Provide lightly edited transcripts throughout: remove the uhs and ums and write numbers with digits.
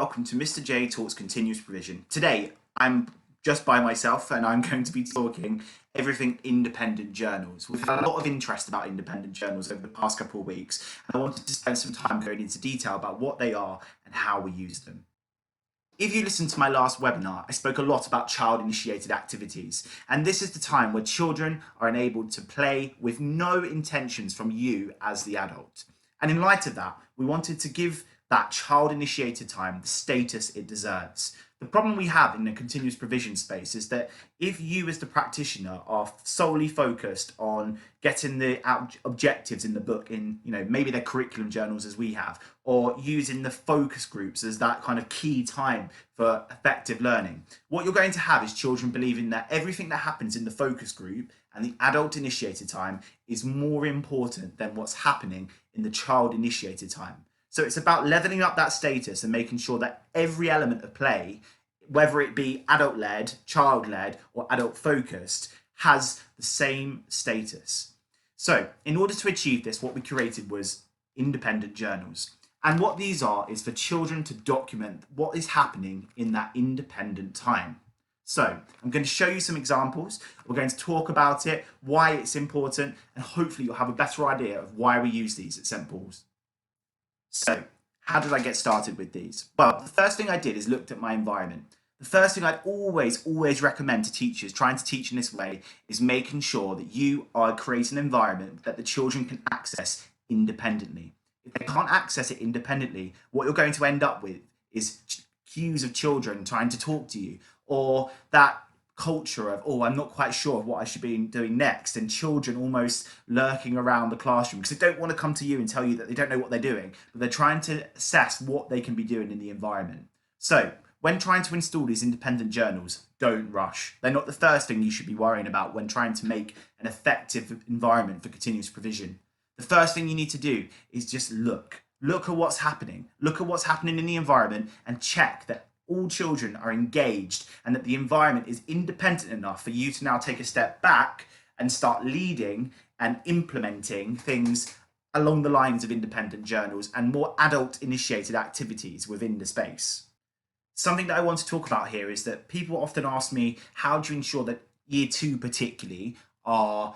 welcome to Mr. J Talks Continuous Provision. Today, I'm just by myself and I'm going to be talking everything independent journals. We've had a lot of interest about independent journals over the past couple of weeks, and I wanted to spend some time going into detail about what they are and how we use them. If you listened to my last webinar, I spoke a lot about child-initiated activities, and this is the time where children are enabled to play with no intentions from you as the adult. And in light of that, we wanted to give that child-initiated time the status it deserves. The problem we have in the continuous provision space is that if you as the practitioner are solely focused on getting the objectives in the book in, maybe their curriculum journals as we have, or using the focus groups as that kind of key time for effective learning, what you're going to have is children believing that everything that happens in the focus group and the adult initiated time is more important than what's happening in the child initiated time. So it's about leveling up that status and making sure that every element of play, whether it be adult-led, child-led, or adult-focused, has the same status. So in order to achieve this, what we created was independent journals. And what these are is for children to document what is happening in that independent time. So I'm going to show you some examples. We're going to talk about it, why it's important, and hopefully you'll have a better idea of why we use these at St. Paul's. So how did I get started with these? Well, the first thing I did is looked at my environment. The first thing I'd always recommend to teachers trying to teach in this way is making sure that you are creating an environment that the children can access independently. If they can't access it independently, what you're going to end up with is queues of children trying to talk to you, or that culture of, oh, I'm not quite sure of what I should be doing next, and children almost lurking around the classroom because they don't want to come to you and tell you that they don't know what they're doing, but they're trying to assess what they can be doing in the environment. So when trying to install these independent journals, don't rush. They're not the first thing you should be worrying about when trying to make an effective environment for continuous provision. The first thing you need to do is just look at what's happening. Look at what's happening in the environment and check that all children are engaged and that the environment is independent enough for you to now take a step back and start leading and implementing things along the lines of independent journals and more adult initiated activities within the space. Something that I want to talk about here is that people often ask me, how do you ensure that year 2 particularly are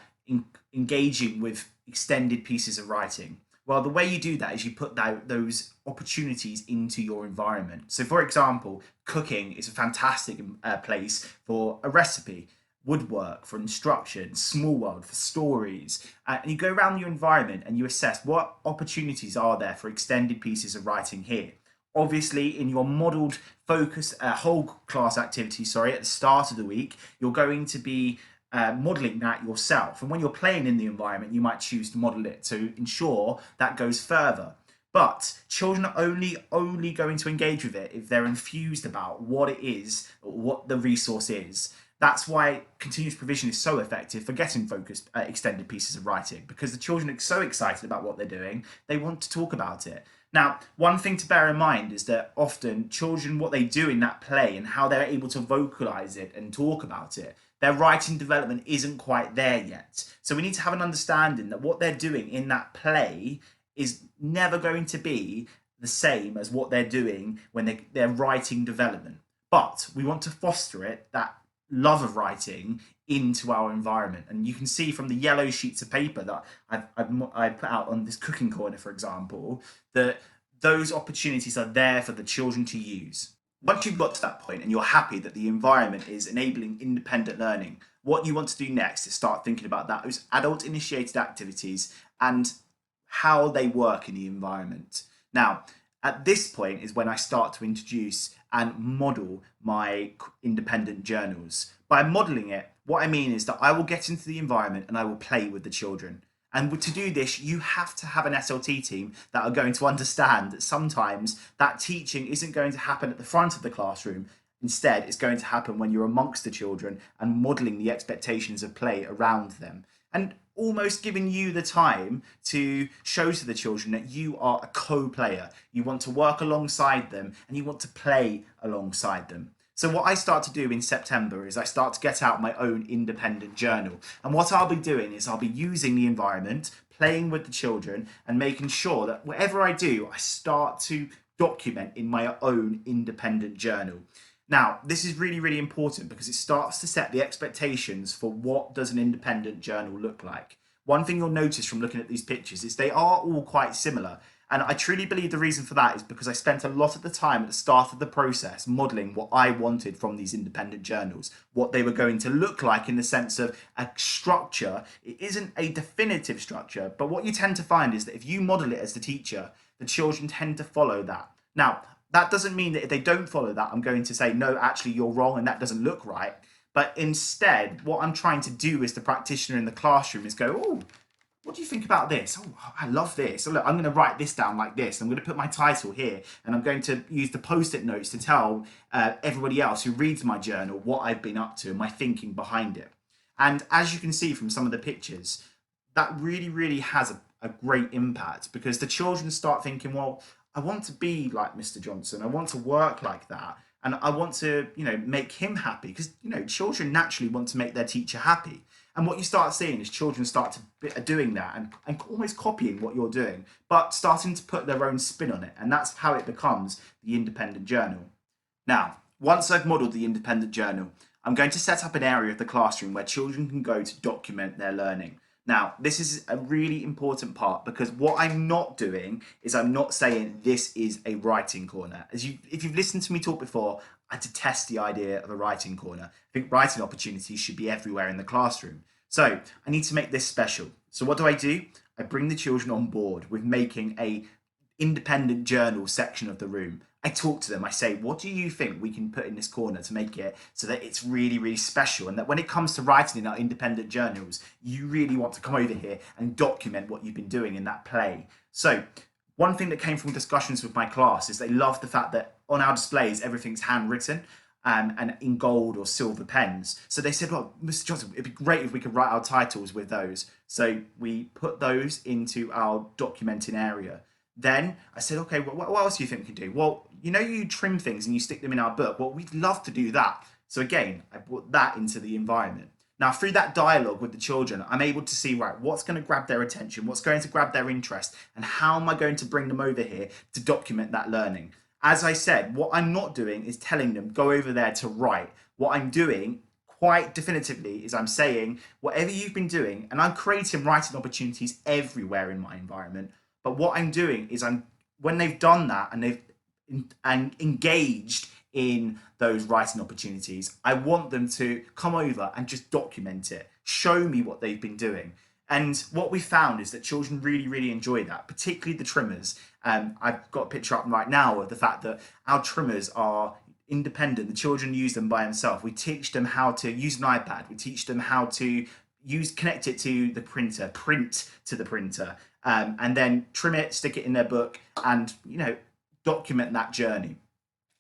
engaging with extended pieces of writing? Well, the way you do that is you put those opportunities into your environment. So for example, cooking is a fantastic place for a recipe, woodwork for instruction, small world for stories. And you go around your environment and you assess what opportunities are there for extended pieces of writing here. Obviously, in your modelled focus whole class activity, at the start of the week, you're going to be modelling that yourself. And when you're playing in the environment, you might choose to model it to ensure that goes further. But children are only going to engage with it if they're enthused about what it is, or what the resource is. That's why continuous provision is so effective for getting focused extended pieces of writing, because the children are so excited about what they're doing, they want to talk about it. Now, one thing to bear in mind is that often children, what they do in that play and how they're able to vocalize it and talk about it, their writing development isn't quite there yet. So we need to have an understanding that what they're doing in that play is never going to be the same as what they're doing when they're writing development. But we want to foster it, that love of writing, into our environment. And you can see from the yellow sheets of paper that I've put out on this cooking corner, for example, that those opportunities are there for the children to use. Once you've got to that point and you're happy that the environment is enabling independent learning, what you want to do next is start thinking about those adult initiated activities and how they work in the environment. Now, at this point is when I start to introduce and model my independent journals. By modeling it, what I mean is that I will get into the environment and I will play with the children. And to do this, you have to have an SLT team that are going to understand that sometimes that teaching isn't going to happen at the front of the classroom. Instead, it's going to happen when you're amongst the children and modelling the expectations of play around them. And almost giving you the time to show to the children that you are a co-player. You want to work alongside them and you want to play alongside them. So what I start to do in September is I start to get out my own independent journal. And what I'll be doing is I'll be using the environment, playing with the children and making sure that whatever I do, I start to document in my own independent journal. Now, this is really, really important because it starts to set the expectations for what does an independent journal look like. One thing you'll notice from looking at these pictures is they are all quite similar. And I truly believe the reason for that is because I spent a lot of the time at the start of the process modeling what I wanted from these independent journals, what they were going to look like in the sense of a structure. It isn't a definitive structure, but what you tend to find is that if you model it as the teacher, the children tend to follow that. Now, that doesn't mean that if they don't follow that, I'm going to say, no, actually, you're wrong and that doesn't look right. But instead, what I'm trying to do as the practitioner in the classroom is go, oh, what do you think about this? Oh, I love this. So look, I'm going to write this down like this. I'm going to put my title here, and I'm going to use the post-it notes to tell everybody else who reads my journal what I've been up to and my thinking behind it. And as you can see from some of the pictures, that really, really has a great impact because the children start thinking, well, I want to be like Mr. Johnson. I want to work like that. And I want to, make him happy because, children naturally want to make their teacher happy. And what you start seeing is children start to doing that and almost copying what you're doing, but starting to put their own spin on it. And that's how it becomes the independent journal. Now, once I've modeled the independent journal, I'm going to set up an area of the classroom where children can go to document their learning. Now, this is a really important part because what I'm not doing is I'm not saying this is a writing corner. If you've listened to me talk before, I detest the idea of a writing corner. I think writing opportunities should be everywhere in the classroom. So I need to make this special. So what do? I bring the children on board with making a independent journal section of the room. I talk to them. I say, what do you think we can put in this corner to make it so that it's really, really special? And that when it comes to writing in our independent journals, you really want to come over here and document what you've been doing in that play. So one thing that came from discussions with my class is they love the fact that on our displays, everything's handwritten and in gold or silver pens. So they said, well, Mr. Johnson, it'd be great if we could write our titles with those. So we put those into our documenting area. Then I said, okay, well, what else do you think we can do? Well, you trim things and you stick them in our book. Well, we'd love to do that. So again, I brought that into the environment. Now, through that dialogue with the children, I'm able to see, right, what's going to grab their attention, what's going to grab their interest, and how am I going to bring them over here to document that learning? As I said, what I'm not doing is telling them, go over there to write. What I'm doing quite definitively is I'm saying, whatever you've been doing, and I'm creating writing opportunities everywhere in my environment. But what I'm doing is when they've done that and they've engaged in those writing opportunities, I want them to come over and just document it, show me what they've been doing. And what we found is that children really, really enjoy that, particularly the trimmers. I've got a picture up right now of the fact that our trimmers are independent. The children use them by themselves. We teach them how to use an iPad. We teach them how to connect it to the printer, print to the printer, and then trim it, stick it in their book, and document that journey.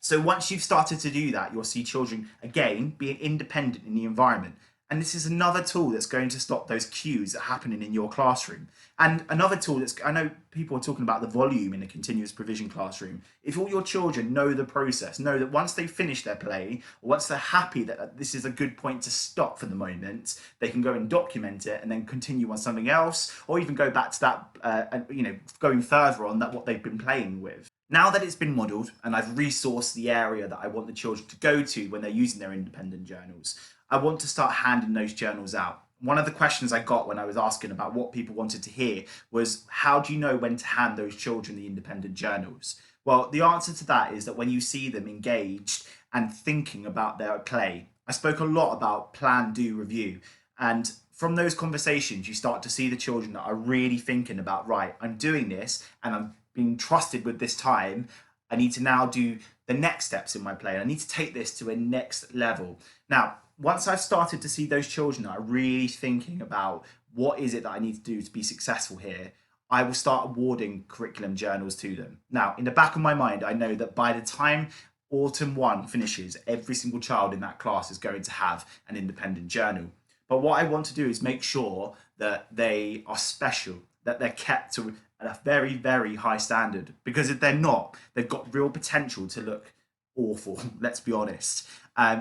So once you've started to do that, you'll see children again being independent in the environment. And this is another tool that's going to stop those cues that are happening in your classroom. And another tool I know people are talking about the volume in a continuous provision classroom. If all your children know the process, know that once they finish their play, or once they're happy that this is a good point to stop for the moment, they can go and document it and then continue on something else, or even go back to that, going further on that what they've been playing with. Now that it's been modelled and I've resourced the area that I want the children to go to when they're using their independent journals, I want to start handing those journals out. One of the questions I got when I was asking about what people wanted to hear was, how do you know when to hand those children the independent journals? Well, the answer to that is that when you see them engaged and thinking about their play. I spoke a lot about plan, do, review. And from those conversations, you start to see the children that are really thinking about, right, I'm doing this and I'm being trusted with this time. I need to now do the next steps in my play. And I need to take this to a next level. Now, once I've started to see those children that are really thinking about what is it that I need to do to be successful here, I will start awarding curriculum journals to them. Now, in the back of my mind, I know that by the time Autumn 1 finishes, every single child in that class is going to have an independent journal. But what I want to do is make sure that they are special, that they're kept to a very, very high standard. Because if they're not, they've got real potential to look awful, let's be honest.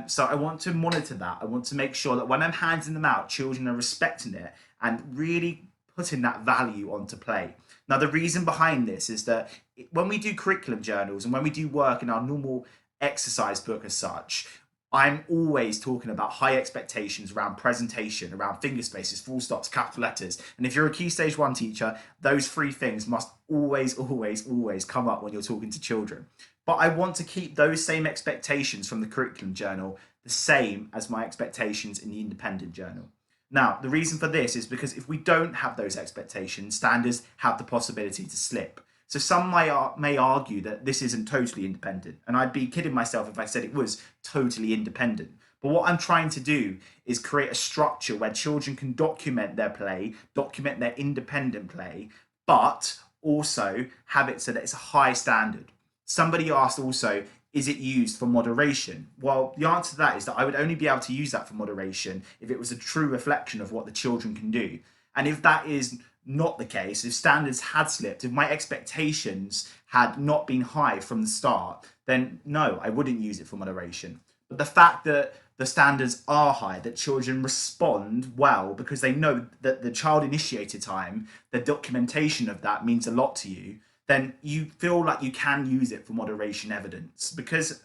So I want to monitor that. I want to make sure that when I'm handing them out, children are respecting it and really putting that value onto play. Now, the reason behind this is that when we do curriculum journals and when we do work in our normal exercise book as such, I'm always talking about high expectations around presentation, around finger spaces, full stops, capital letters. And if you're a Key Stage 1 teacher, those three things must always, always, always come up when you're talking to children. But I want to keep those same expectations from the curriculum journal the same as my expectations in the independent journal. Now, the reason for this is because if we don't have those expectations, standards have the possibility to slip. So some may argue that this isn't totally independent, and I'd be kidding myself if I said it was totally independent. But what I'm trying to do is create a structure where children can document their play, document their independent play, but also have it so that it's a high standard. Somebody asked also, is it used for moderation? Well, the answer to that is that I would only be able to use that for moderation if it was a true reflection of what the children can do. And if that is not the case, if standards had slipped, if my expectations had not been high from the start, then no, I wouldn't use it for moderation. But the fact that the standards are high, that children respond well because they know that the child initiated time, the documentation of that means a lot to you, then you feel like you can use it for moderation evidence. Because,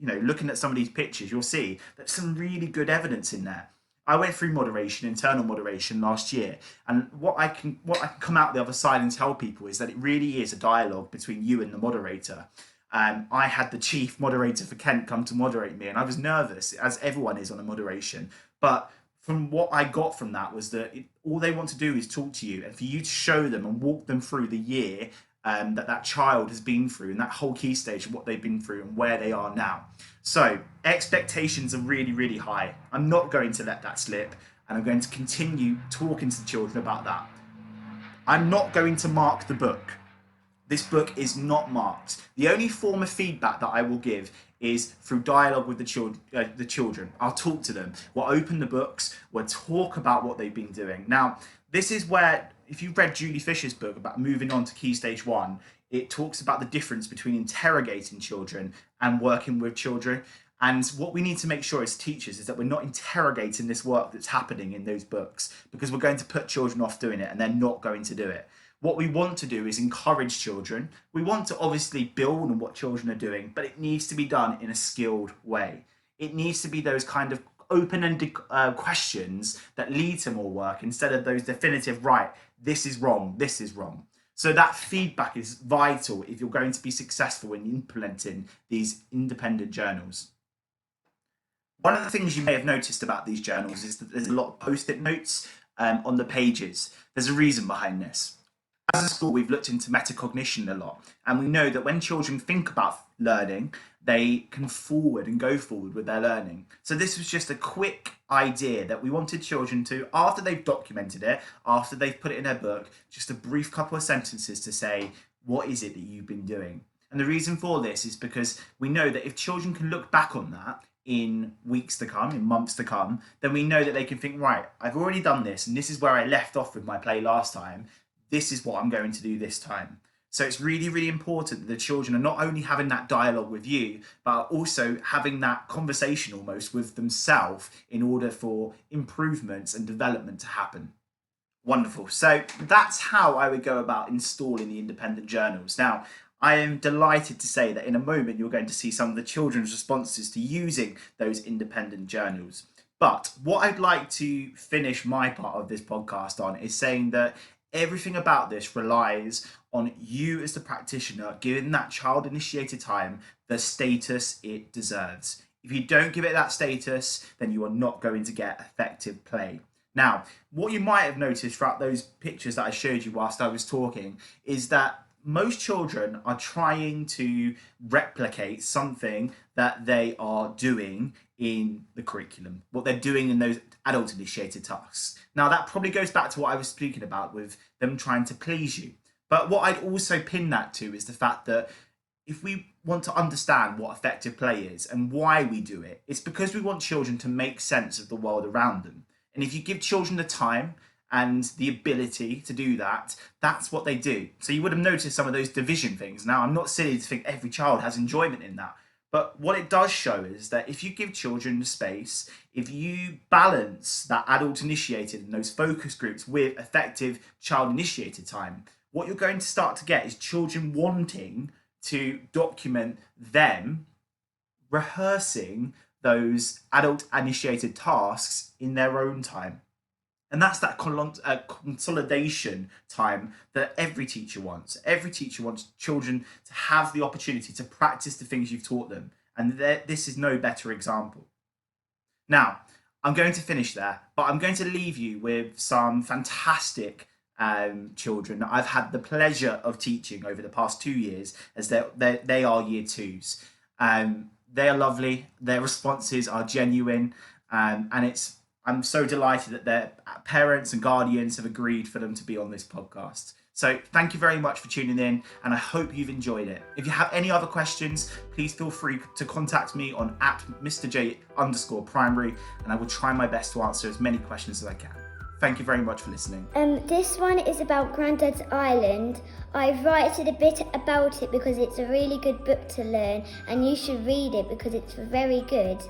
looking at some of these pictures, you'll see there's some really good evidence in there. I went through moderation, internal moderation last year, and what I can come out the other side and tell people is that it really is a dialogue between you and the moderator. I had the chief moderator for Kent come to moderate me, and I was nervous, as everyone is on a moderation. But from what I got from that was that all they want to do is talk to you, and for you to show them and walk them through the year that child has been through, and that whole key stage of what they've been through and where they are now. So expectations are really, really high. I'm not going to let that slip, and I'm going to continue talking to the children about that. I'm not going to mark the book. This book is not marked. The only form of feedback that I will give is through dialogue with the children. I'll talk to them. We'll open the books. We'll talk about what they've been doing. Now, this is where, if you've read Julie Fisher's book about moving on to Key Stage 1, it talks about the difference between interrogating children and working with children. And what we need to make sure as teachers is that we're not interrogating this work that's happening in those books, because we're going to put children off doing it and they're not going to do it. What we want to do is encourage children. We want to obviously build on what children are doing, but it needs to be done in a skilled way. It needs to be those kind of open-ended questions that lead to more work instead of those definitive, right, this is wrong, this is wrong. So that feedback is vital if you're going to be successful in implementing these independent journals. One of the things you may have noticed about these journals is that there's a lot of post-it notes on the pages. There's a reason behind this. As a school, we've looked into metacognition a lot, and we know that when children think about learning, they can go forward with their learning. So this was just a quick idea that we wanted children to, after they've documented it, after they've put it in their book, just a brief couple of sentences to say, what is it that you've been doing? And the reason for this is because we know that if children can look back on that in weeks to come, in months to come, then we know that they can think, right, I've already done this, and this is where I left off with my play last time. This is what I'm going to do this time. So it's really, really important that the children are not only having that dialogue with you, but also having that conversation almost with themselves in order for improvements and development to happen. Wonderful. So that's how I would go about installing the independent journals. Now, I am delighted to say that in a moment you're going to see some of the children's responses to using those independent journals. But what I'd like to finish my part of this podcast on is saying that everything about this relies on you as the practitioner giving that child initiated time the status it deserves. If you don't give it that status, then you are not going to get effective play. Now, what you might have noticed throughout those pictures that I showed you whilst I was talking is that most children are trying to replicate something that they are doing in the curriculum, what they're doing in those adult initiated tasks. Now, that probably goes back to what I was speaking about with them trying to please you. But what I'd also pin that to is the fact that if we want to understand what effective play is and why we do it, it's because we want children to make sense of the world around them. And if you give children the time and the ability to do that, that's what they do. So you would have noticed some of those division things. Now, I'm not silly to think every child has enjoyment in that, But what it does show is that if you give children the space, if you balance that adult initiated and those focus groups with effective child initiated time, what you're going to start to get is children wanting to document them rehearsing those adult initiated tasks in their own time. And that's that consolidation time that every teacher wants. Every teacher wants children to have the opportunity to practice the things you've taught them. And this is no better example. Now, I'm going to finish there, but I'm going to leave you with some fantastic children that I've had the pleasure of teaching over the past 2 years, as they are year twos. They are lovely. Their responses are genuine, and I'm so delighted that their parents and guardians have agreed for them to be on this podcast. So thank you very much for tuning in, and I hope you've enjoyed it. If you have any other questions, please feel free to contact me on @MrJ_primary, and I will try my best to answer as many questions as I can. Thank you very much for listening. This one is about Grandad's Island. I've written a bit about it because it's a really good book to learn, and you should read it because it's very good.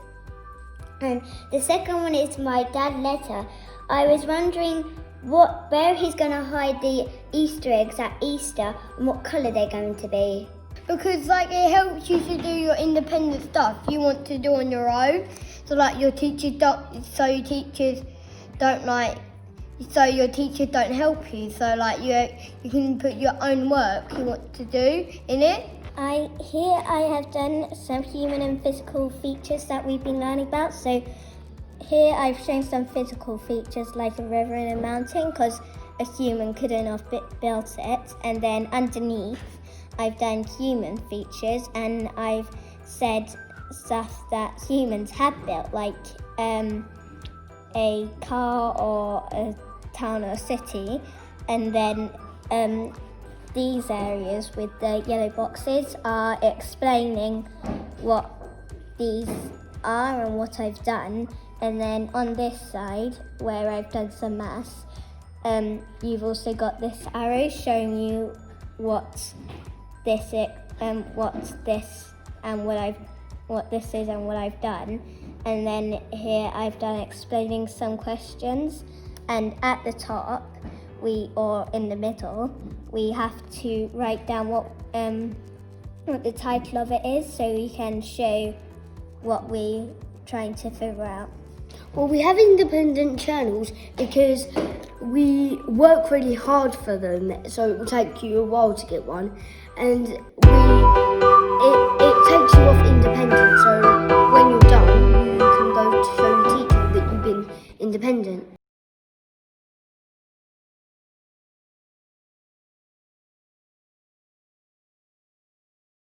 And the second one is my dad letter. I was wondering where he's going to hide the Easter eggs at Easter and what colour they're going to be. Because it helps you to do your independent stuff you want to do on your own. So your teachers don't help you. So you can put your own work you want to do in it. Here I have done some human and physical features that we've been learning about. So here I've shown some physical features like a river and a mountain because a human couldn't have built it. And then underneath I've done human features, and I've said stuff that humans have built, like a car or a town or a city. And then these areas with the yellow boxes are explaining what these are and what I've done. And then on this side, where I've done some maths, you've also got this arrow showing you what this is and what this is and what I've done. And then here I've done explaining some questions. And at the top, or in the middle, we have to write down what the title of it is, so we can show what we're trying to figure out. Well, we have independent journals because we work really hard for them, so it will take you a while to get one. And it takes you off independent, so when you're done, you can go to show the teacher that you've been independent.